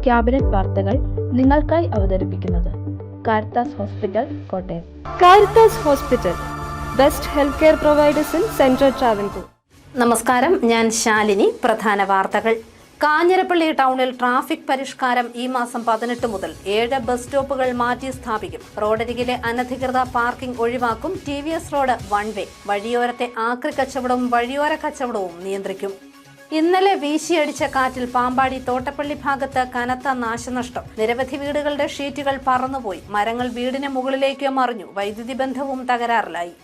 Cabinet വാർത്തകൾ നിങ്ങൾക്കായി അവതരിപ്പിക്കുന്നത് Caritas hospital, Kottayam. Caritas hospital, best health care providers in central Travancore. നമസ്കാരം, ഞാൻ ശാലിനി. പ്രധാന വാർത്തകൾ. കാഞ്ഞിരപ്പള്ളി ടൗണിൽ ട്രാഫിക് പരിഷ്കാരം. ഈ മാസം 18 മുതൽ 7 ബസ് സ്റ്റോപ്പുകൾ മാറ്റി സ്ഥാപിക്കും. റോഡരികിലെ അനധികൃത പാർക്കിംഗ് ഒഴിവാക്കും. TVS റോഡ് 1 വേ. വഴിയോരത്തെ ആക്രി കച്ചവടവും വഴിയോര കച്ചവടവും നിയന്ത്രിക്കും. ഇന്നലെ വീശിയടിച്ച കാറ്റിൽ പാമ്പാടി തോട്ടപ്പള്ളി ഭാഗത്ത് കനത്ത നാശനഷ്ടം. നിരവധി വീടുകളുടെ ഷീറ്റുകൾ പറന്നുപോയി. മരങ്ങൾ വീടിന് മുകളിലേക്ക് മറിഞ്ഞു. വൈദ്യുതി ബന്ധവും തകരാറിലായി.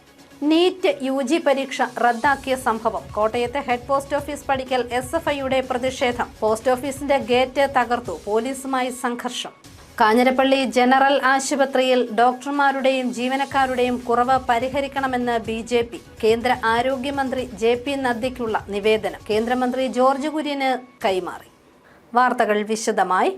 നീറ്റ് UG പരീക്ഷ റദ്ദാക്കിയ സംഭവം. കോട്ടയത്തെ ഹെഡ് പോസ്റ്റ് ഓഫീസ് പടിക്കൽ SFIയുടെ പ്രതിഷേധം. പോസ്റ്റ് ഓഫീസിന്റെ ഗേറ്റ് തകർത്തു. പോലീസുമായി സംഘർഷം. കാഞ്ഞിരപ്പള്ളി ജനറൽ ആശുപത്രിയിൽ ഡോക്ടർമാരുടെയും ജീവനക്കാരുടെയും കുറവ് പരിഹരിക്കണമെന്ന് BJP. കേന്ദ്ര ആരോഗ്യമന്ത്രി JP നദ്ദയ്ക്കുള്ള നിവേദനം കേന്ദ്രമന്ത്രി ജോർജ് കുര്യന് കൈമാറി. വാർത്തകൾ വിശദമായി.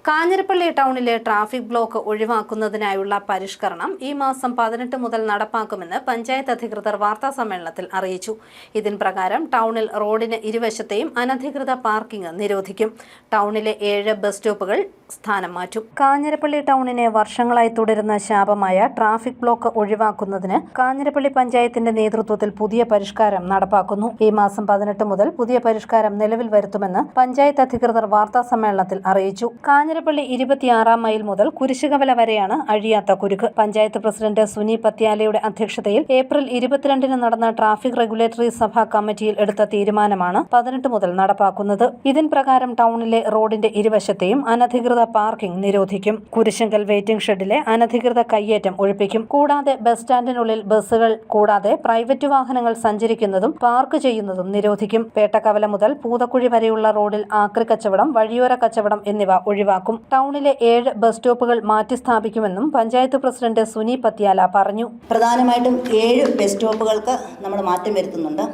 കാഞ്ഞിരപ്പള്ളി ടൗണിലെ ട്രാഫിക് ബ്ലോക്ക് ഒഴിവാക്കുന്നതിനായുള്ള പരിഷ്കരണം ഈ മാസം 18 മുതൽ നടപ്പാക്കുമെന്ന് പഞ്ചായത്ത് അധികൃതർ വാർത്താസമ്മേളനത്തിൽ അറിയിച്ചു. ഇതിൻ പ്രകാരം ടൗണിൽ റോഡിന് ഇരുവശത്തെയും അനധികൃത പാർക്കിംഗ് നിരോധിക്കും. ടൗണിലെ 7 ബസ് സ്റ്റോപ്പുകൾ സ്ഥാനം മാറ്റും. കാഞ്ഞിരപ്പള്ളി ടൗണിനെ വർഷങ്ങളായി തുടരുന്ന ശാപമായ ട്രാഫിക് ബ്ലോക്ക് ഒഴിവാക്കുന്നതിന് കാഞ്ഞിരപ്പള്ളി പഞ്ചായത്തിന്റെ നേതൃത്വത്തിൽ പുതിയ പരിഷ്കാരം നടപ്പാക്കുന്നു. ഈ മാസം 18 മുതൽ പുതിയ പരിഷ്കാരം നിലവിൽ വരുത്തുമെന്ന് പഞ്ചായത്ത് അധികൃതർ വാർത്താസമ്മേളനത്തിൽ അറിയിച്ചു. കാഞ്ഞിരപ്പള്ളി 26 മൈൽ മുതൽ കുരിശുകവല വരെയാണ് അഴിയാത്ത കുരുക്ക്. പഞ്ചായത്ത് പ്രസിഡന്റ് സുനി പത്യാലയുടെ അധ്യക്ഷതയിൽ ഏപ്രിൽ 22 നടന്ന ട്രാഫിക് റെഗുലേറ്ററി സഭാ കമ്മിറ്റിയിൽ എടുത്ത തീരുമാനമാണ് 18 മുതൽ നടപ്പാക്കുന്നത്. ഇതിൻ പ്രകാരം ടൗണിലെ റോഡിന്റെ ഇരുവശത്തെയും അനധികൃത പാർക്കിംഗ് നിരോധിക്കും. കുരിശങ്കൽ വെയിറ്റിംഗ് ഷെഡിലെ അനധികൃത കയ്യേറ്റം ഒഴിപ്പിക്കും. കൂടാതെ ബസ് സ്റ്റാൻഡിനുള്ളിൽ ബസ്സുകൾ കൂടാതെ പ്രൈവറ്റ് വാഹനങ്ങൾ സഞ്ചരിക്കുന്നതും പാർക്ക് ചെയ്യുന്നതും നിരോധിക്കും. പേട്ടക്കവല മുതൽ പൂതക്കുഴി വരെയുള്ള റോഡിൽ ആക്രി കച്ചവടം, വഴിയോര കച്ചവടം എന്നിവ ഒഴിവാക്കും. ടൗണിലെ 7 ബസ് സ്റ്റോപ്പുകൾ മാറ്റി സ്ഥാപിക്കുമെന്നും പഞ്ചായത്ത് പ്രസിഡന്റ് സുനി പത്യാല പറഞ്ഞു. പ്രധാനമായിട്ടും 7 ബസ് സ്റ്റോപ്പുകൾക്ക് നമ്മൾ മാറ്റം വരുത്തുന്നുണ്ട്.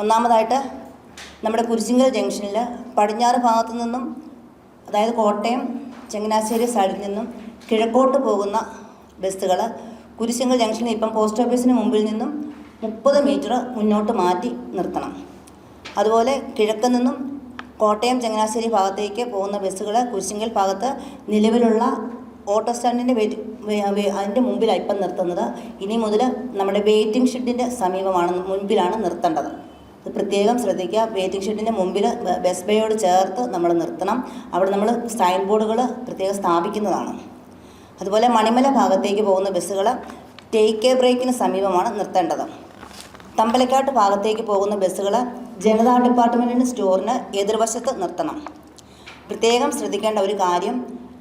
ഒന്നാമതായിട്ട് നമ്മുടെ കുരിശിങ്കൽ ജംഗ്ഷനിൽ പടിഞ്ഞാറ് ഭാഗത്തു നിന്നും, അതായത് കോട്ടയം ചങ്ങനാശ്ശേരി സൈഡിൽ നിന്നും കിഴക്കോട്ട് പോകുന്ന ബസ്സുകൾ കുരിശിങ്കൽ ജംഗ്ഷനിൽ ഇപ്പം പോസ്റ്റ് ഓഫീസിന് മുമ്പിൽ നിന്നും 30 മീറ്റർ മുന്നോട്ട് മാറ്റി നിർത്തണം. അതുപോലെ കിഴക്ക് നിന്നും കോട്ടയം ചങ്ങനാശ്ശേരി ഭാഗത്തേക്ക് പോകുന്ന ബസ്സുകൾ കുരിശിങ്കൽ ഭാഗത്ത് നിലവിലുള്ള ഓട്ടോ സ്റ്റാൻഡിൻ്റെ അതിൻ്റെ മുമ്പിലാണ് ഇപ്പം നിർത്തുന്നത്. ഇനി മുതൽ നമ്മുടെ വെയിറ്റിംഗ് ഷെഡിൻ്റെ മുൻപിലാണ് നിർത്തേണ്ടത്. അത് പ്രത്യേകം ശ്രദ്ധിക്കുക. വെയിറ്റിംഗ് ഷെഡിൻ്റെ മുമ്പിൽ ബസ് ബേയോട് ചേർത്ത് നമ്മൾ നിർത്തണം. അവിടെ നമ്മൾ സൈൻ ബോർഡുകൾ പ്രത്യേകം സ്ഥാപിക്കുന്നതാണ്. അതുപോലെ മണിമല ഭാഗത്തേക്ക് പോകുന്ന ബസ്സുകൾ ടേക്ക് എ ബ്രേക്കിന് സമീപമാണ് നിർത്തേണ്ടത്. തമ്പലക്കാട്ട് ഭാഗത്തേക്ക് പോകുന്ന ബസ്സുകൾ ജനതാ ഡിപ്പാർട്ട്മെൻറ്റിൻ്റെ സ്റ്റോറിന് എതിർവശത്ത് നിർത്തണം. പ്രത്യേകം ശ്രദ്ധിക്കേണ്ട ഒരു കാര്യം,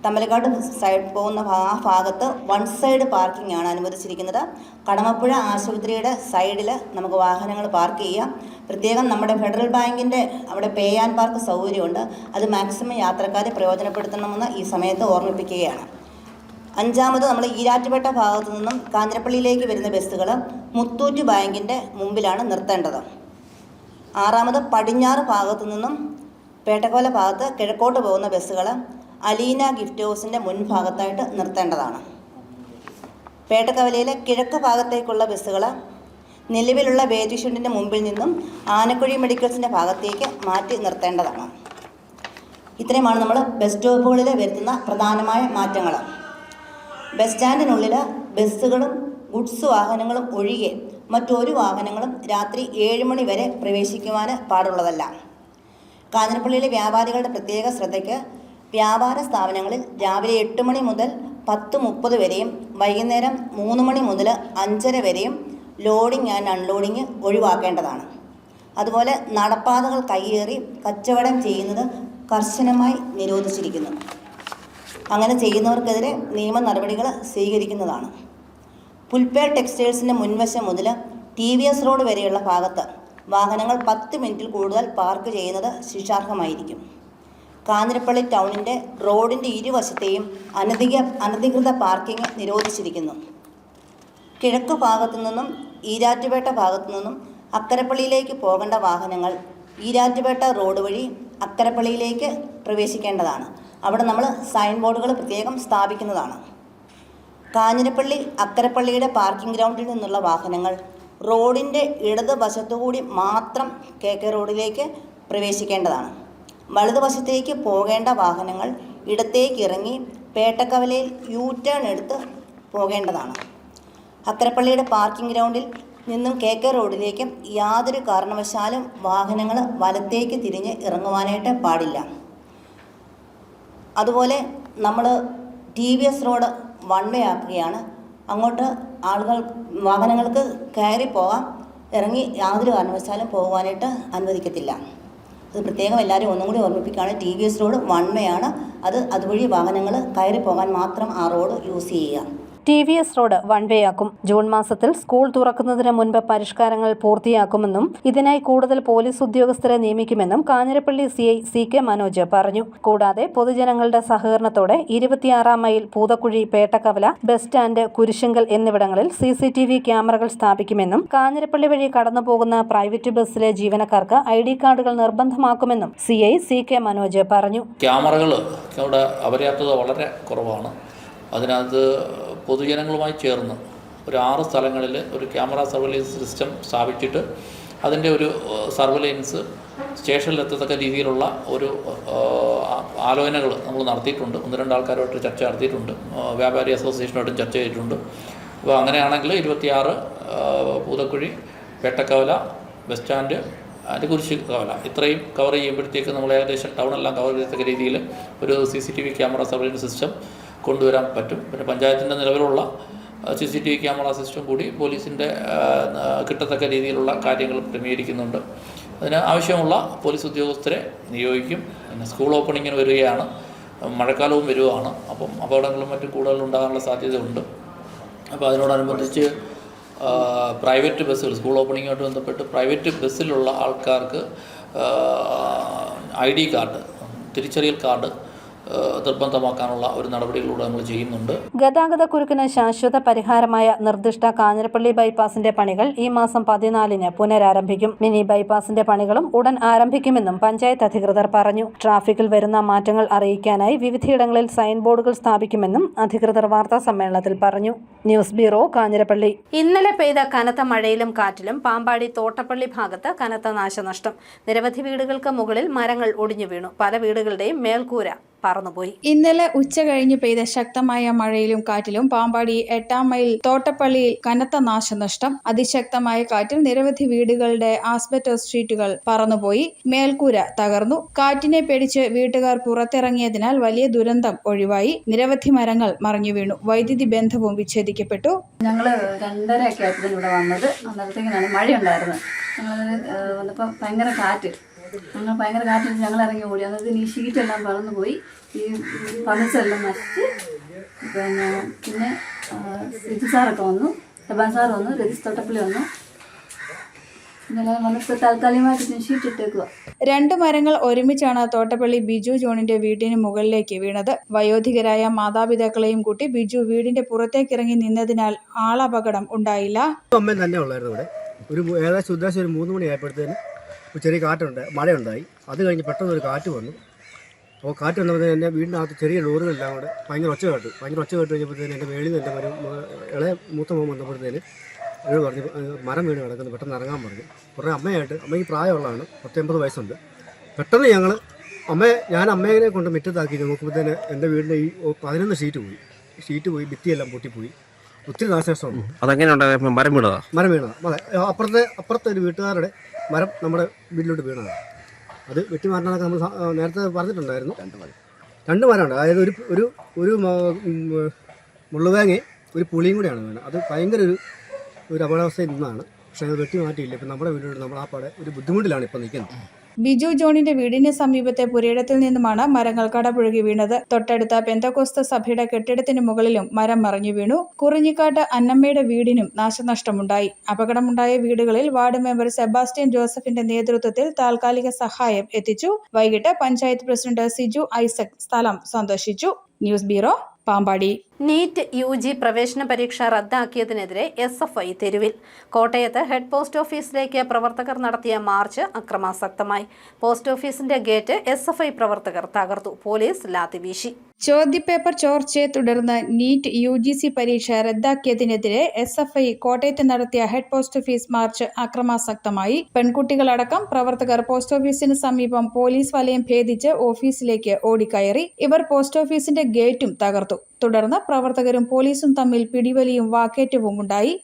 തമ്പലക്കാട്ട് സൈഡ് പോകുന്ന ഭാഗത്ത് 1 സൈഡ് പാർക്കിംഗ് ആണ് അനുവദിച്ചിരിക്കുന്നത്. കടമപ്പുഴ ആശുപത്രിയുടെ സൈഡിൽ നമുക്ക് വാഹനങ്ങൾ പാർക്ക് ചെയ്യാം. പ്രത്യേകം നമ്മുടെ ഫെഡറൽ ബാങ്കിൻ്റെ അവിടെ പേ ആൻഡ് പാർക്ക് സൗകര്യമുണ്ട്. അത് മാക്സിമം യാത്രക്കാരെ പ്രയോജനപ്പെടുത്തണമെന്ന് ഈ സമയത്ത് ഓർമ്മിപ്പിക്കുകയാണ്. 5ാമത് നമ്മൾ ഈരാറ്റുപേട്ട ഭാഗത്തു നിന്നും കാഞ്ഞിരപ്പള്ളിയിലേക്ക് വരുന്ന ബസ്സുകൾ മുത്തൂറ്റ് ബാങ്കിൻ്റെ മുമ്പിലാണ് നിർത്തേണ്ടത്. 6ാമത് പടിഞ്ഞാറ് ഭാഗത്തു നിന്നും പേട്ടക്കോല ഭാഗത്ത് കിഴക്കോട്ട് പോകുന്ന ബസ്സുകൾ അലീന ഗിഫ്റ്റ് ഹൗസിൻ്റെ മുൻഭാഗത്തായിട്ട് നിർത്തേണ്ടതാണ്. പേട്ടക്കവലയിലെ കിഴക്ക് ഭാഗത്തേക്കുള്ള ബസ്സുകൾ നിലവിലുള്ള വെയിറ്റിംഗ് ഷെഡിൻ്റെ മുമ്പിൽ നിന്നും ആനക്കുഴി മെഡിക്കൽസിൻ്റെ ഭാഗത്തേക്ക് മാറ്റി നിർത്തേണ്ടതാണ്. ഇത്രയുമാണ് നമ്മൾ ബസ് സ്റ്റോപ്പുകളിൽ വരുത്തുന്ന പ്രധാനമായ മാറ്റങ്ങൾ. ബസ് സ്റ്റാൻഡിനുള്ളിൽ ബസ്സുകളും ഗുഡ്സ് വാഹനങ്ങളും ഒഴികെ മറ്റൊരു വാഹനങ്ങളും രാത്രി 7 മണി വരെ പ്രവേശിക്കുവാൻ പാടുള്ളതല്ല. കാഞ്ഞിരപ്പള്ളിയിലെ വ്യാപാരികളുടെ പ്രത്യേക ശ്രദ്ധയ്ക്ക്, വ്യാപാര സ്ഥാപനങ്ങളിൽ രാവിലെ 8 മണി മുതൽ 10:30 വരെയും വൈകുന്നേരം 3 മണി മുതൽ 5:30 വരെയും ലോഡിംഗ് ആൻഡ് അൺലോഡിങ് ഒഴിവാക്കേണ്ടതാണ്. അതുപോലെ നടപ്പാതകൾ കയ്യേറി കച്ചവടം ചെയ്യുന്നത് കർശനമായി നിരോധിച്ചിരിക്കുന്നു. അങ്ങനെ ചെയ്യുന്നവർക്കെതിരെ നിയമ നടപടികൾ സ്വീകരിക്കുന്നതാണ്. പുൽപ്പേർ ടെക്സ്റ്റൈൽസിൻ്റെ മുൻവശം മുതൽ TVS റോഡ് വരെയുള്ള ഭാഗത്ത് വാഹനങ്ങൾ 10 മിനിറ്റിൽ കൂടുതൽ പാർക്ക് ചെയ്യുന്നത് ശിക്ഷാർഹമായിരിക്കും. കാഞ്ഞിരപ്പള്ളി ടൗണിൻ്റെ റോഡിൻ്റെ ഇരുവശത്തെയും അനധികൃത പാർക്കിംഗ് നിരോധിച്ചിരിക്കുന്നു. കിഴക്ക് ഭാഗത്തു നിന്നും ഈരാറ്റുപേട്ട ഭാഗത്തു നിന്നും അക്കരപ്പള്ളിയിലേക്ക് പോകേണ്ട വാഹനങ്ങൾ ഈരാറ്റുപേട്ട റോഡ് വഴി അക്കരപ്പള്ളിയിലേക്ക് പ്രവേശിക്കേണ്ടതാണ്. അവിടെ നമ്മൾ സൈൻ ബോർഡുകൾ പ്രത്യേകം സ്ഥാപിക്കുന്നതാണ്. കാഞ്ഞിരപ്പള്ളി അക്കരപ്പള്ളിയുടെ പാർക്കിംഗ് ഗ്രൗണ്ടിൽ നിന്നുള്ള വാഹനങ്ങൾ റോഡിൻ്റെ ഇടതുവശത്തുകൂടി മാത്രം KK റോഡിലേക്ക് പ്രവേശിക്കേണ്ടതാണ്. വലതുവശത്തേക്ക് പോകേണ്ട വാഹനങ്ങൾ ഇടത്തേക്ക് ഇറങ്ങി പേട്ടക്കവലയിൽ യു ടേൺ എടുത്ത് പോകേണ്ടതാണ്. അക്കരപ്പള്ളിയുടെ പാർക്കിംഗ് ഗ്രൗണ്ടിൽ നിന്നും KK റോഡിലേക്കും യാതൊരു കാരണവശാലും വാഹനങ്ങൾ വലത്തേക്ക് തിരിഞ്ഞ് ഇറങ്ങുവാനായിട്ട് പാടില്ല. അതുപോലെ നമ്മൾ TVS റോഡ് വൺ വേ ആക്കുകയാണ്. അങ്ങോട്ട് വാഹനങ്ങൾക്ക് കയറി പോകാം, ഇറങ്ങി യാതൊരു കാരണവശാലും പോകുവാനായിട്ട് അനുവദിക്കത്തില്ല. അത് പ്രത്യേകം എല്ലാവരും ഒന്നും കൂടി ഓർമ്മിപ്പിക്കുകയാണ്. TVS റോഡ് വൺ വേ ആണ്. അതുവഴി വാഹനങ്ങൾ കയറി പോകാൻ മാത്രം ആ റോഡ് യൂസ് ചെയ്യുക. TVS റോഡ് വൺ വേ ആക്കും. ജൂൺ മാസത്തിൽ സ്കൂൾ തുറക്കുന്നതിന് മുൻപ് പരിഷ്കാരങ്ങൾ പൂർത്തിയാക്കുമെന്നും ഇതിനായി കൂടുതൽ പോലീസ് ഉദ്യോഗസ്ഥരെ നിയമിക്കുമെന്നും കാഞ്ഞിരപ്പള്ളി CI CK മനോജ് പറഞ്ഞു. കൂടാതെ പൊതുജനങ്ങളുടെ സഹകരണത്തോടെ 26 mile, Poothakuzhi, Pettakkavala, bus stand, Kurisunkal എന്നിവിടങ്ങളിൽ CCTV ക്യാമറകൾ സ്ഥാപിക്കുമെന്നും കാഞ്ഞിരപ്പള്ളി വഴി കടന്നുപോകുന്ന പ്രൈവറ്റ് ബസ്സിലെ ജീവനക്കാർക്ക് ID കാർഡുകൾ നിർബന്ധമാക്കുമെന്നും CI CK മനോജ് പറഞ്ഞു. ക്യാമറകൾ അവിടെ അപര്യാപ്തത വളരെ കുറവാണ്. അതിനകത്ത് പൊതുജനങ്ങളുമായി ചേർന്ന് ഒരു 6 സ്ഥലങ്ങളിൽ ഒരു ക്യാമറ സർവൈലൻസ് സിസ്റ്റം സ്ഥാപിച്ചിട്ട് അതിൻ്റെ ഒരു സർവൈലൻസ് സ്റ്റേഷനിലെത്തത്തക്ക രീതിയിലുള്ള ഒരു ആലോചനകൾ നമ്മൾ നടത്തിയിട്ടുണ്ട്. 1-2 ആൾക്കാരുമായിട്ട് ചർച്ച നടത്തിയിട്ടുണ്ട്. വ്യാപാരി അസോസിയേഷനുമായിട്ടും ചർച്ച ചെയ്തിട്ടുണ്ട്. അപ്പോൾ അങ്ങനെയാണെങ്കിൽ 26 പൂതക്കുഴി, പേട്ടക്കവല, ബസ് സ്റ്റാൻഡ്, അതിൻ്റെ കുരിശുകവല ഇത്രയും കവർ ചെയ്യുമ്പോഴത്തേക്ക് നമ്മൾ ഏകദേശം ടൗണെല്ലാം കവർ ചെയ്യത്തക്ക രീതിയിൽ ഒരു CCTV ക്യാമറ സർവൈലൻസ് സിസ്റ്റം കൊണ്ടുവരാൻ പറ്റും. പിന്നെ പഞ്ചായത്തിൻ്റെ നിലവിലുള്ള CCTV ക്യാമറ സിസ്റ്റം കൂടി പോലീസിൻ്റെ കിട്ടത്തക്ക രീതിയിലുള്ള കാര്യങ്ങൾ ക്രമീകരിക്കുന്നുണ്ട്. അതിന് ആവശ്യമുള്ള പോലീസ് ഉദ്യോഗസ്ഥരെ നിയോഗിക്കും. പിന്നെ സ്കൂൾ ഓപ്പണിങ്ങിന് വരികയാണ്, മഴക്കാലവും വരുവാണ്. അപ്പം അപകടങ്ങളും മറ്റും കൂടുതലുണ്ടാകാനുള്ള സാധ്യതയുണ്ട്. അപ്പോൾ അതിനോടനുബന്ധിച്ച് പ്രൈവറ്റ് ബസ്സുകൾ, സ്കൂൾ ഓപ്പണിങ്ങുമായിട്ട് ബന്ധപ്പെട്ട് പ്രൈവറ്റ് ബസ്സിലുള്ള ആൾക്കാർക്ക് ID കാർഡ്, തിരിച്ചറിയൽ കാർഡ് നിർബന്ധമാക്കാനുള്ള ഒരു നടപടികളിലൂടെ നമ്മൾ ചെയ്യുന്നുണ്ട്. ഗതാഗതക്കുരുക്കിന് ശാശ്വത പരിഹാരമായ നിർദ്ദിഷ്ട കാഞ്ഞിരപ്പള്ളി ബൈപ്പാസിന്റെ പണികൾ ഈ മാസം 14-ന് പുനരാരംഭിക്കും. മിനി ബൈപ്പാസിന്റെ പണികളും ഉടൻ ആരംഭിക്കുമെന്നും പഞ്ചായത്ത് അധികൃതർ പറഞ്ഞു. ട്രാഫിക്കിൽ വരുന്ന മാറ്റങ്ങൾ അറിയിക്കാനായി വിവിധയിടങ്ങളിൽ സൈൻ ബോർഡുകൾ സ്ഥാപിക്കുമെന്നും അധികൃതർ വാർത്താ സമ്മേളനത്തിൽ പറഞ്ഞു. News bureau, Kanjirappally. ഇന്നലെ പെയ്ത കനത്ത മഴയിലും കാറ്റിലും പാമ്പാടി തോട്ടപ്പള്ളി ഭാഗത്ത് കനത്ത നാശനഷ്ടം. നിരവധി വീടുകൾക്ക് മുകളിൽ മരങ്ങൾ ഒടിഞ്ഞു വീണു. പല വീടുകളുടെയും മേൽക്കൂര പറന്നുപോയി. ഇന്നലെ ഉച്ച കഴിഞ്ഞ് പെയ്ത ശക്തമായ മഴയിലും കാറ്റിലും പാമ്പാടി 8-ാം മൈൽ തോട്ടപ്പള്ളിയിൽ കനത്ത നാശനഷ്ടം. അതിശക്തമായ കാറ്റിൽ നിരവധി വീടുകളുടെ ആസ്ബറ്റോസ് ഷീറ്റുകൾ പറന്നുപോയി, മേൽക്കൂര തകർന്നു. കാറ്റിനെ പേടിച്ച് വീട്ടുകാർ പുറത്തിറങ്ങിയതിനാൽ വലിയ ദുരന്തം ഒഴിവായി. നിരവധി മരങ്ങൾ മറിഞ്ഞു വീണു. വൈദ്യുതി ബന്ധവും വിച്ഛേദിക്കപ്പെട്ടു. ഞങ്ങൾ 2:30 ആയപ്പോൾ ഇവിടെ വന്നത്. അന്നേരത്തേക്കിനാണ് മഴയുണ്ടായിരുന്നത്. ഞങ്ങൾ വന്നപ്പോൾ ഭയങ്കര കാറ്റ്. ഞങ്ങൾ ഇറങ്ങി ഓടി. അതായത് ഈ ഷീറ്റെല്ലാം പറന്നു പോയി, ഈ ഫർണിച്ചറെല്ലാം നശിച്ച്. പിന്നെ സിജു സാറൊക്കെ വന്നു, ഷബാൻ സാർ വന്നു, രജിസ് തോട്ടപ്പള്ളി വന്നു. താൽക്കാലികമായിട്ട് ഷീറ്റ് ഇട്ടേക്കുക. 2 മരങ്ങൾ ഒരുമിച്ചാണ് തോട്ടപ്പള്ളി ബിജു ജോണിന്റെ വീടിന് മുകളിലേക്ക് വീണത്. വയോധികരായ മാതാപിതാക്കളെയും കൂട്ടി ബിജു വീടിന്റെ പുറത്തേക്കിറങ്ങി നിന്നതിനാൽ ആളപകടം ഉണ്ടായില്ല. അമ്മ തന്നെ ഉള്ളായിരുന്നു ഇവിടെ. ഏകദേശം ഉദ്ദേശം ഒരു 3 മണിയായപ്പോഴത്തേന് ചെറിയ കാറ്റുണ്ട്, മഴയുണ്ടായി. അത് കഴിഞ്ഞ് പെട്ടെന്ന് ഒരു കാറ്റ് വന്നു. അപ്പോൾ കാറ്റ് വന്നപ്പോൾ എൻ്റെ വീടിനകത്ത് ചെറിയ ലോറികളെല്ലാം കൂടെ ഭയങ്കര ഒച്ച കേട്ട് കഴിഞ്ഞപ്പോഴത്തേന് എൻ്റെ മേളിൽ നിന്ന് എൻ്റെ ഇളയ മൂത്ത മോൻ വന്നപ്പോഴത്തേന് എന്നോട് പറഞ്ഞു മരം വീണ് കിടക്കുന്നു, പെട്ടെന്ന് ഇറങ്ങാൻ പറഞ്ഞു. കുറേ അമ്മയ്ക്ക് പ്രായമുള്ളതാണ്, 80 വയസ്സുണ്ട്. പെട്ടെന്ന് ഞാൻ അമ്മേനെ കൊണ്ട് മുറ്റത്താക്കി നോക്കുമ്പോഴത്തേന് എൻ്റെ വീടിൻ്റെ ഈ 11 ഷീറ്റ് പോയി, ഭിത്തിയെല്ലാം പൊട്ടിപ്പോയി. ഒത്തിരി നാശനഷ്ടമുണ്ട്. അതെങ്ങനെയുണ്ടായത്? മരം വീണതാ? മരം വീണതാണ്. അതെ, അപ്പുറത്തെ ഒരു വീട്ടുകാരുടെ മരം നമ്മുടെ വീട്ടിലോട്ട് വീണതാണ്. അത് വെട്ടിമാറ്റാനൊക്കെ നമ്മൾ നേരത്തെ പറഞ്ഞിട്ടുണ്ടായിരുന്നു. 2 മരമുണ്ട്. അതായത് ഒരു മുള്ളുവേങ്ങ, ഒരു പുളിയും കൂടെയാണ് വീണത്. അത് ഭയങ്കര ഒരു അപകടാവസ്ഥയിൽ നിന്നാണ്. പക്ഷേ അത് വെട്ടി മാറ്റിയില്ല. ഇപ്പം നമ്മുടെ വീട്ടിലോട്ട് നമ്മൾ ആ പാടെ ഒരു ബുദ്ധിമുട്ടിലാണ് ഇപ്പോൾ നിൽക്കുന്നത്. ബിജു ജോണിന്റെ വീടിന് സമീപത്തെ പുരയിടത്തിൽ നിന്നുമാണ് മരങ്ങൾ കടപുഴകി വീണത്. തൊട്ടടുത്ത പെന്തക്കോസ്ത് സഭയുടെ കെട്ടിടത്തിന് മുകളിലും മരം മറിഞ്ഞു വീണു. കുറിഞ്ഞിക്കാട്ട് അന്നമ്മയുടെ വീടിനും നാശനഷ്ടമുണ്ടായി. അപകടമുണ്ടായ വീടുകളിൽ വാർഡ് മെമ്പർ സെബാസ്റ്റ്യൻ ജോസഫിന്റെ നേതൃത്വത്തിൽ താൽക്കാലിക സഹായം എത്തിച്ചു. വൈകിട്ട് പഞ്ചായത്ത് പ്രസിഡന്റ് സിജു ഐസക് സ്ഥലം സന്ദർശിച്ചു. News bureau, Pampady. NEET UG പ്രവേശന പരീക്ഷ റദ്ദാക്കിയതിനെതിരെ SFI തെരുവിൽ. കോട്ടയത്ത് ഹെഡ് പോസ്റ്റ് ഓഫീസിലേക്ക് പ്രവർത്തകർ നടത്തിയ മാർച്ച് അക്രമാസക്തമായി. പോസ്റ്റ് ഓഫീസിന്റെ ഗേറ്റ് SFI പ്രവർത്തകർ തകർത്തു. പോലീസ് ലാത്തിവീശി. ചോദ്യപേപ്പർ ചോർച്ചയെ തുടർന്ന് നീറ്റ് UGC പരീക്ഷ റദ്ദാക്കിയതിനെതിരെ SFI കോട്ടയത്ത് നടത്തിയ ഹെഡ് പോസ്റ്റ് ഓഫീസ് മാർച്ച് അക്രമാസക്തമായി. പെൺകുട്ടികളടക്കം പ്രവർത്തകർ പോസ്റ്റ് ഓഫീസിന് സമീപം പോലീസ് വലയം ഭേദിച്ച് ഓഫീസിലേക്ക് ഓടിക്കയറി. ഇവർ പോസ്റ്റ് ഓഫീസിന്റെ ഗേറ്റും തകർത്തു. തുടർന്ന് പ്രവർത്തകരും പോലീസും തമ്മിൽ പിടിവലിയും വാക്കേറ്റവും ഉണ്ടായി.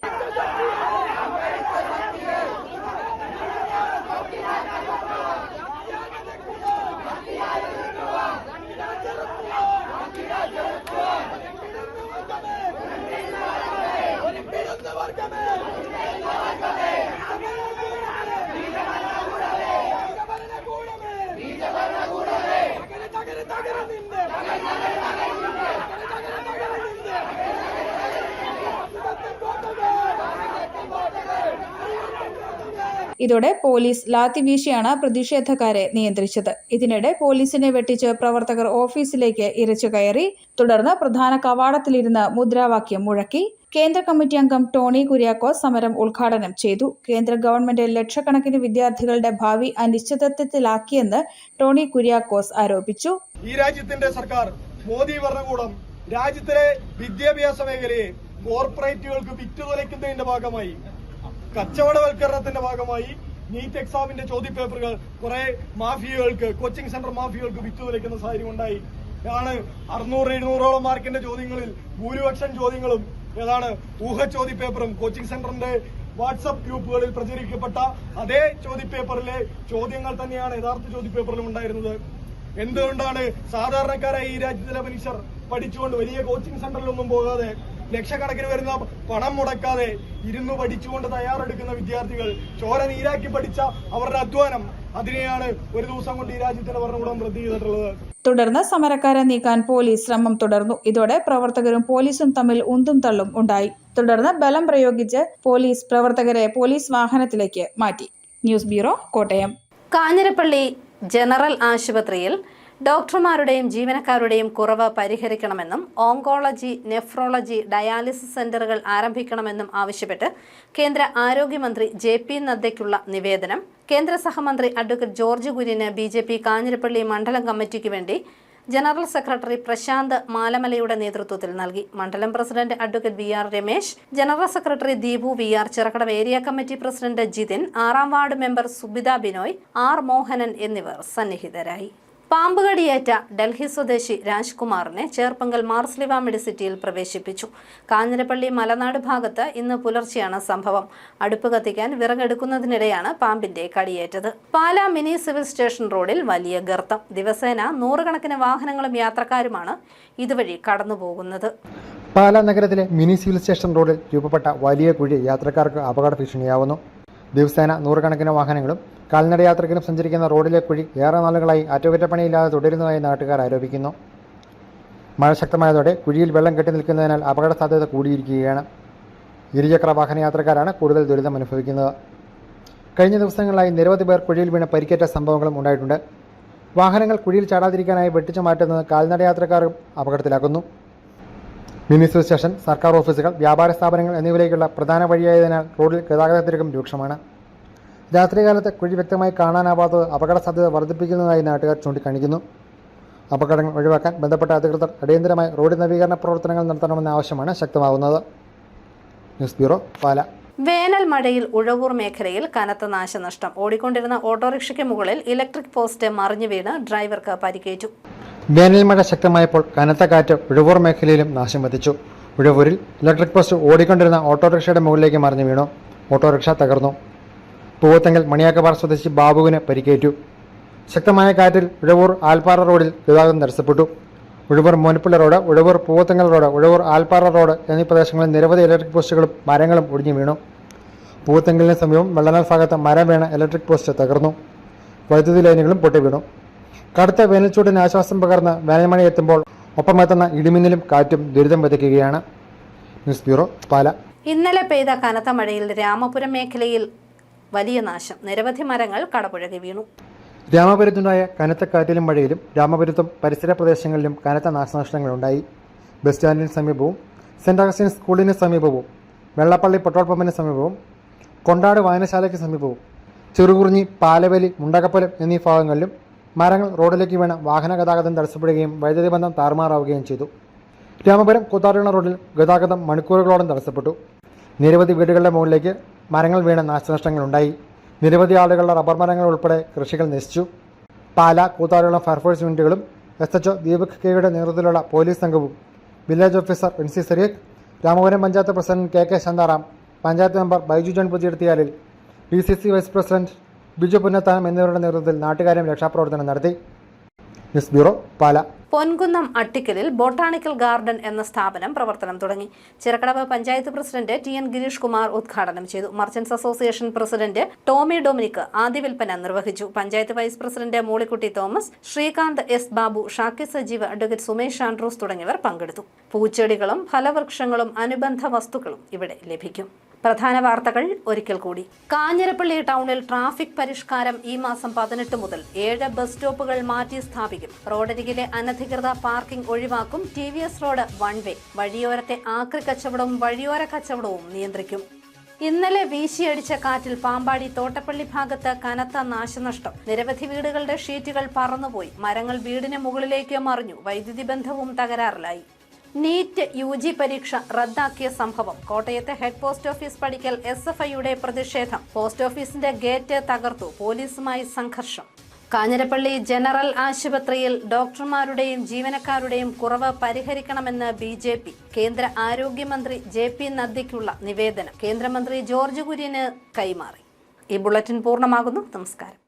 ഇതോടെ പോലീസ് ലാത്തിവീശിയാണ് പ്രതിഷേധക്കാരെ നിയന്ത്രിച്ചത്. ഇതിനിടെ പോലീസിനെ വെട്ടിച്ച് പ്രവർത്തകർ ഓഫീസിലേക്ക് ഇരച്ചു കയറി. തുടർന്ന് പ്രധാന കവാടത്തിലിരുന്ന് മുദ്രാവാക്യം മുഴക്കി. കേന്ദ്ര കമ്മിറ്റി അംഗം ടോണി കുര്യാക്കോസ് സമരം ഉദ്ഘാടനം ചെയ്തു. കേന്ദ്ര ഗവൺമെന്റ് ലക്ഷക്കണക്കിന് വിദ്യാർത്ഥികളുടെ ഭാവി അനിശ്ചിതത്വത്തിലാക്കിയെന്ന് ടോണി കുര്യാക്കോസ് ആരോപിച്ചു. ഈ രാജ്യത്തിന്റെ സർക്കാർ, മോദി ഭരണകൂടം രാജ്യത്തിലെ വിദ്യാഭ്യാസ മേഖലയെ കോർപ്പറേറ്റുകൾക്ക് വിറ്റുതുലയ്ക്കുന്നതിന്റെ ഭാഗമായി, കച്ചവടവൽക്കരണത്തിന്റെ ഭാഗമായി നീറ്റ് എക്സാമിന്റെ ചോദ്യപേപ്പറുകൾ കുറെ മാഫിയകൾക്ക്, കോച്ചിംഗ് സെന്റർ മാഫിയകൾക്ക് വിറ്റുതുലയ്ക്കുന്ന സാഹചര്യം ഉണ്ടായി. 600-700ഓളം മാർക്കിന്റെ ചോദ്യങ്ങളിൽ ഭൂരിപക്ഷം ചോദ്യങ്ങളും ഊഹ ചോദ്യപേപ്പറും കോച്ചിംഗ് സെന്ററിന്റെ വാട്സ്ആപ്പ് ഗ്രൂപ്പുകളിൽ പ്രചരിക്കപ്പെട്ട അതേ ചോദ്യപേപ്പറിലെ ചോദ്യങ്ങൾ തന്നെയാണ് യഥാർത്ഥ ചോദ്യപേപ്പറിലും ഉണ്ടായിരുന്നത്. എന്തുകൊണ്ടാണ് സാധാരണക്കാരായ ഈ രാജ്യത്തിലെ മനുഷ്യർ പഠിച്ചുകൊണ്ട് വലിയ കോച്ചിംഗ് സെന്ററിലൊന്നും പോകാതെ, ലക്ഷക്കണക്കിന് വരുന്ന പണം മുടക്കാതെ ഇരുന്ന് പഠിച്ചുകൊണ്ട് തയ്യാറെടുക്കുന്ന വിദ്യാർത്ഥികൾ ചോര നീരാക്കി പഠിച്ച അവരുടെ അധ്വാനം, അതിനെയാണ് ഒരു ദിവസം കൊണ്ട് ഈ രാജ്യത്തിന്റെ ഭരണകൂടം റദ്ദ് ചെയ്തിട്ടുള്ളത്. തുടർന്ന് സമരക്കാരെ നീക്കാൻ പോലീസ് ശ്രമം തുടർന്നു. ഇതോടെ പ്രവർത്തകരും പോലീസും തമ്മിൽ ഉന്തും തള്ളും ഉണ്ടായി. തുടർന്ന് ബലം പ്രയോഗിച്ച് പോലീസ് പ്രവർത്തകരെ പോലീസ് വാഹനത്തിലേക്ക് മാറ്റി. News bureau, Kottayam. Kanjirappally general ആശുപത്രിയിൽ ഡോക്ടർമാരുടെയും ജീവനക്കാരുടെയും കുറവ് പരിഹരിക്കണമെന്നും ഓങ്കോളജി, നെഫ്രോളജി, ഡയാലിസിസ് സെന്ററുകൾ ആരംഭിക്കണമെന്നും ആവശ്യപ്പെട്ട് കേന്ദ്ര ആരോഗ്യമന്ത്രി JP നദ്ദയ്ക്കുള്ള നിവേദനം കേന്ദ്ര സഹമന്ത്രി advocate George Kurian BJP Kanjirappally മണ്ഡലം കമ്മിറ്റിക്ക് വേണ്ടി ജനറൽ സെക്രട്ടറി പ്രശാന്ത് മാലമലയുടെ നേതൃത്വത്തിൽ നൽകി. മണ്ഡലം president advocate VR Ramesh, general secretary Deepu VR, Chirakkadavu area committee president Jithin, 6ാം ward member Subitha Binoy, R Mohanan എന്നിവർ സന്നിഹിതരായി. പാമ്പുകടിയേറ്റ ഡൽഹി സ്വദേശി രാജ്കുമാറിനെ ചേർപ്പങ്കൽ മാർസ്ലിവ മെഡിസിറ്റിയിൽ പ്രവേശിപ്പിച്ചു. കാഞ്ഞിരപ്പള്ളി മലനാട് ഭാഗത്ത് ഇന്ന് പുലർച്ചെയാണ് സംഭവം. അടുപ്പ് കത്തിക്കാൻ വിറകെടുക്കുന്നതിനിടെയാണ് പാമ്പിന്റെ കടിയേറ്റത്. പാലാ മിനി സിവിൽ സ്റ്റേഷൻ റോഡിൽ വലിയ ഗർത്തം. ദിവസേന 100 കണക്കിന് വാഹനങ്ങളും യാത്രക്കാരുമാണ് ഇതുവഴി കടന്നുപോകുന്നത്. പാലാ നഗരത്തിലെ മിനി സിവിൽ സ്റ്റേഷൻ റോഡിൽ രൂപപ്പെട്ട വലിയ കുഴി യാത്രക്കാർക്ക് അപകട ഭീഷണിയാവുന്നു. ദിവസേന 100 കണക്കിന് വാഹനങ്ങളും കാൽനട യാത്രക്കിനും സഞ്ചരിക്കുന്ന റോഡിലെ കുഴി ഏറെ നാളുകളായി അറ്റകുറ്റപ്പണിയില്ലാതെ തുടരുന്നതായി നാട്ടുകാർ ആരോപിക്കുന്നു. മഴ ശക്തമായതോടെ കുഴിയിൽ വെള്ളം കെട്ടി നിൽക്കുന്നതിനാൽ അപകട സാധ്യത കൂടിയിരിക്കുകയാണ്. ഇരുചക്ര വാഹന യാത്രക്കാരാണ് കൂടുതൽ ദുരിതം അനുഭവിക്കുന്നത്. കഴിഞ്ഞ ദിവസങ്ങളിലായി നിരവധി പേർ കുഴിയിൽ വീണ് പരിക്കേറ്റ സംഭവങ്ങളും ഉണ്ടായിട്ടുണ്ട്. വാഹനങ്ങൾ കുഴിയിൽ ചാടാതിരിക്കാനായി വെട്ടിച്ചു മാറ്റുന്നത് കാൽനട യാത്രക്കാരും അപകടത്തിലാക്കുന്നു. മിനി സിവിൽ സ്റ്റേഷൻ, സർക്കാർ ഓഫീസുകൾ, വ്യാപാര സ്ഥാപനങ്ങൾ എന്നിവയിലേക്കുള്ള പ്രധാന വഴിയായതിനാൽ റോഡിൽ ഗതാഗത തിരക്കും രൂക്ഷമാണ്. രാത്രികാലത്ത് കുഴി വ്യക്തമായി കാണാനാവാത്തത് അപകട സാധ്യത വർദ്ധിപ്പിക്കുന്നതായി നാട്ടുകാർ ചൂണ്ടിക്കാണിക്കുന്നു. അപകടങ്ങൾ ഒഴിവാക്കാൻ ബന്ധപ്പെട്ട അധികൃതർ അടിയന്തരമായി റോഡ് നവീകരണ പ്രവർത്തനങ്ങൾ നടത്തണമെന്ന ആവശ്യമാണ് ശക്തമാകുന്നത്. News bureau, Pala. വേനൽ മഴയിൽ ഉഴവൂർ മേഖലയിൽ കനത്ത നാശനഷ്ടം. ഓടിക്കൊണ്ടിരുന്ന ഓട്ടോറിക്ഷയ്ക്ക് മുകളിൽ ഇലക്ട്രിക് പോസ്റ്റ് മറിഞ്ഞു വീണ് ഡ്രൈവർക്ക് പരിക്കേറ്റു. വേനൽ മഴ ശക്തമായപ്പോൾ കനത്ത കാറ്റ് ഉഴവൂർ മേഖലയിലും നാശം വിതച്ചു. ഉഴവൂരിൽ ഇലക്ട്രിക് പോസ്റ്റ് ഓടിക്കൊണ്ടിരുന്ന ഓട്ടോറിക്ഷയുടെ മുകളിലേക്ക് മറിഞ്ഞു വീണു. ഓട്ടോറിക്ഷ തകർന്നു. പൂവത്തെങ്കൽ മണിയാക്കപ്പാറ സ്വദേശി ബാബുവിന് പരിക്കേറ്റു. ശക്തമായ കാറ്റിൽ ഉഴവൂർ ആൽപ്പാറ റോഡിൽ ഗതാഗതം തടസ്സപ്പെട്ടു. Uzhavoor Monippally road, Uzhavoor Poovathinkal road, Uzhavoor Alppara road എന്നീ പ്രദേശങ്ങളിൽ നിരവധി ഇലക്ട്രിക് പോസ്റ്റുകളും മരങ്ങളും ഒടിഞ്ഞു വീണു. പൂവത്തെങ്കലിന് സമീപം വെള്ളനാൽ ഭാഗത്ത് മരം വീണ ഇലക്ട്രിക് പോസ്റ്റ് തകർന്നു. വൈദ്യുതി ലൈനുകളും പൊട്ടി വീണു. കടുത്ത വേനൽച്ചൂടിന് ആശ്വാസം പകർന്ന് വേനൽമഴ എത്തുമ്പോൾ ഒപ്പമെത്തുന്ന ഇടിമിന്നലും കാറ്റും ദുരിതം വിതയ്ക്കുകയാണ്. News bureau, Pala. ഇന്നലെ പെയ്ത കനത്ത മഴയിൽ രാമപുരം മേഖലയിൽ വലിയ നാശം. നിരവധി മരങ്ങൾ കടപുഴകി വീണു. രാമപുരത്തുണ്ടായ കനത്ത കാറ്റിലും മഴയിലും രാമപുരത്തും പരിസര പ്രദേശങ്ങളിലും കനത്ത നാശനഷ്ടങ്ങളുണ്ടായി. ബസ് സ്റ്റാൻഡിന് സമീപവും സെൻറ് അഗസ്റ്റിൻ സ്കൂളിന് സമീപവും വെള്ളപ്പള്ളി പെട്രോൾ പമ്പിന് സമീപവും കൊണ്ടാട് വായനശാലയ്ക്ക് സമീപവും ചെറുകുറിഞ്ഞി, പാലവേലി, മുണ്ടകപ്പലം എന്നീ ഭാഗങ്ങളിലും മരങ്ങൾ റോഡിലേക്ക് വീണ് വാഹന ഗതാഗതം തടസ്സപ്പെടുകയും വൈദ്യുതി ബന്ധം താറുമാറാവുകയും ചെയ്തു. രാമപുരം കൂത്താട്ടുകുളം റോഡിൽ ഗതാഗതം മണിക്കൂറുകളോളം തടസ്സപ്പെട്ടു. നിരവധി വീടുകളുടെ മുകളിലേക്ക് മരങ്ങൾ വീണ് നാശനഷ്ടങ്ങളുണ്ടായി. നിരവധി ആളുകളുടെ റബ്ബർ മരങ്ങൾ ഉൾപ്പെടെ കൃഷികൾ നശിച്ചു. പാല, കൂത്താട്ടുകുളം ഫയർഫോഴ്സ് യൂണിറ്റുകളും SHO ദീപക് കെയുടെ നേതൃത്വത്തിലുള്ള പോലീസ് സംഘവും village officer NC Sareekh, Ramapuram panchayat president KK Shantharam, panchayat member Baiju John പുതിയെടുത്തിയാലിൽ, PCC vice president Biju Punnathanam എന്നിവരുടെ നേതൃത്വത്തിൽ നാട്ടുകാരും രക്ഷാപ്രവർത്തനം നടത്തി. News bureau, Pala. പൊൻകുന്നം അട്ടിക്കലിൽ ബൊട്ടാണിക്കൽ ഗാർഡൻ എന്ന സ്ഥാപനം പ്രവർത്തനം തുടങ്ങി. ചിറക്കടവ് പഞ്ചായത്ത് പ്രസിഡന്റ് TN ഗിരീഷ് കുമാർ ഉദ്ഘാടനം ചെയ്തു. Merchants association president Tommy Dominic ആദ്യ വിൽപ്പന നിർവഹിച്ചു. Panchayat vice president Mollykutty Thomas, Srikanth S Babu, ഷാക്കി Sajeev, advocate Sumesh Andrews തുടങ്ങിയവർ പങ്കെടുത്തു. പൂച്ചെടികളും ഫലവൃക്ഷങ്ങളും അനുബന്ധ വസ്തുക്കളും ഇവിടെ ലഭിക്കും. പ്രധാന വാർത്തകൾ ഒരിക്കൽ കൂടി. കാഞ്ഞിരപ്പള്ളി ടൗണിൽ ട്രാഫിക് പരിഷ്കാരം ഈ മാസം 18 മുതൽ 7 ബസ് സ്റ്റോപ്പുകൾ മാറ്റി സ്ഥാപിക്കും. റോഡരികിലെ അനധികൃത പാർക്കിംഗ് ഒഴിവാക്കും. TVS റോഡ് 1 വേ. വഴിയോരത്തെ ആക്രി കച്ചവടവും വഴിയോര കച്ചവടവും നിയന്ത്രിക്കും. ഇന്നലെ വീശിയടിച്ച കാറ്റിൽ പാമ്പാടി തോട്ടപ്പള്ളി ഭാഗത്ത് കനത്ത നാശനഷ്ടം. നിരവധി വീടുകളുടെ ഷീറ്റുകൾ പറന്നുപോയി. മരങ്ങൾ വീടിന് മുകളിലേക്ക് മറിഞ്ഞു. വൈദ്യുതി ബന്ധവും തകരാറിലായി. നീറ്റ് UG പരീക്ഷ റദ്ദാക്കിയ സംഭവം. കോട്ടയത്തെ ഹെഡ് പോസ്റ്റ് ഓഫീസ് പടിക്കൽ SFIയുടെ പ്രതിഷേധം. പോസ്റ്റ് ഓഫീസിന്റെ ഗേറ്റ് തകർത്തു. പോലീസുമായി സംഘർഷം. കാഞ്ഞിരപ്പള്ളി ജനറൽ ആശുപത്രിയിൽ ഡോക്ടർമാരുടെയും ജീവനക്കാരുടെയും കുറവ് പരിഹരിക്കണമെന്ന് BJP. കേന്ദ്ര ആരോഗ്യമന്ത്രി JP നദ്ദയ്ക്കുള്ള നിവേദനം കേന്ദ്രമന്ത്രി ജോർജ് കുര്യന് കൈമാറി. ഈ ബുള്ളറ്റിൻ പൂർണ്ണമാകുന്നു. നമസ്കാരം.